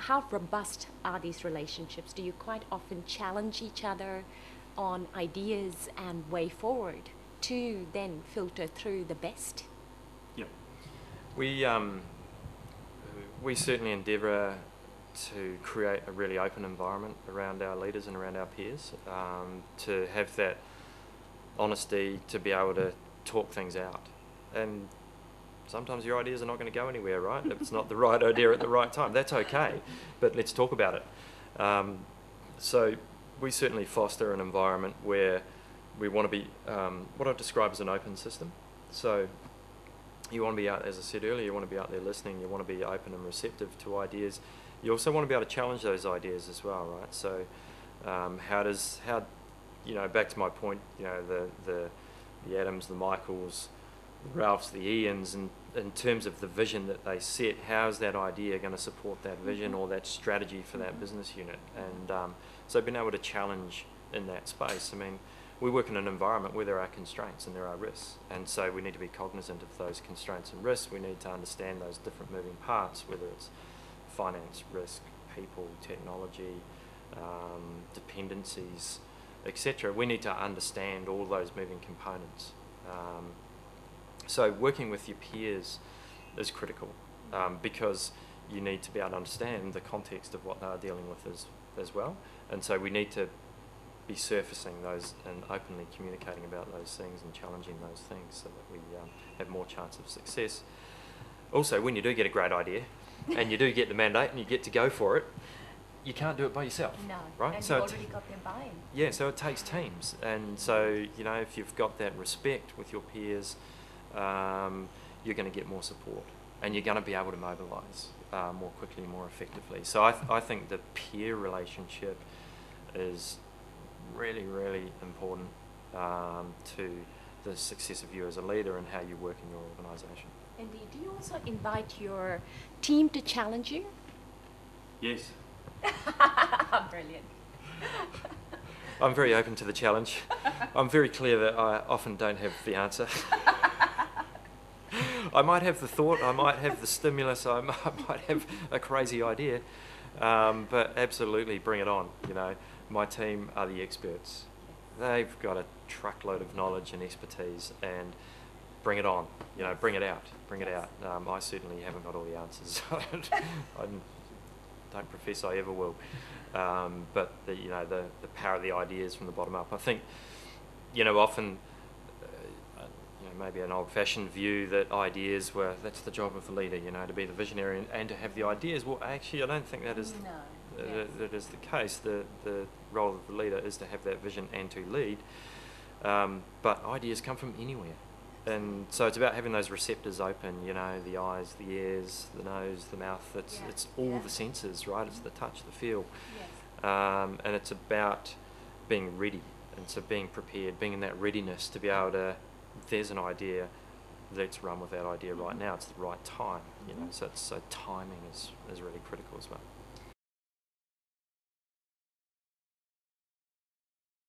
how robust are these relationships? Do you quite often challenge each other on ideas and way forward to then filter through the best? Yeah. We certainly endeavour to create a really open environment around our leaders and around our peers, to have that honesty to be able to talk things out. And sometimes your ideas are not going to go anywhere, right? If it's not the right idea at the right time, that's okay, but let's talk about it. So we certainly foster an environment where we want to be what I describe as an open system. So you want to be out, as I said earlier, you want to be out there listening, you want to be open and receptive to ideas. You also want to be able to challenge those ideas as well, right? So how back to my point, the Adams, the Michaels, the Ralphs, the Ians, and in terms of the vision that they set, how is that idea going to support that vision or that strategy for that business unit? And so being able to challenge in that space. I mean, we work in an environment where there are constraints and there are risks, and so we need to be cognizant of those constraints and risks. We need to understand those different moving parts, whether it's finance, risk, people, technology, dependencies, etc. We need to understand all those moving components. So working with your peers is critical, because you need to be able to understand the context of what they're dealing with as well. And so we need to be surfacing those and openly communicating about those things and challenging those things so that we have more chance of success. Also, when you do get a great idea and you do get the mandate and you get to go for it, you can't do it by yourself. No, right? and So you've already got their buy-in. Yeah, so it takes teams. And so, if you've got that respect with your peers, you're going to get more support and you're going to be able to mobilise more quickly, more effectively. So I think the peer relationship is really, really important to the success of you as a leader and how you work in your organisation. Indeed. Do you also invite your team to challenge you? Yes. Brilliant. I'm very open to the challenge. I'm very clear that I often don't have the answer. I might have the thought, I might have the stimulus, I might have a crazy idea, but absolutely bring it on. My team are the experts. They've got a truckload of knowledge and expertise, and bring it on. Bring it out. I certainly haven't got all the answers. I don't profess I ever will. But the power of the ideas from the bottom up. I think, often, maybe an old-fashioned view that ideas that's the job of the leader, to be the visionary and to have the ideas. Well, actually, I don't think that is that is the case. The role of the leader is to have that vision and to lead. But ideas come from anywhere. And so it's about having those receptors open, the eyes, the ears, the nose, the mouth. It's all the senses, right? It's the touch, the feel. Yes. And it's about being ready. And so being prepared, being in that readiness to be able to, if there's an idea, let's run with that idea right now. It's the right time, So timing is really critical as well.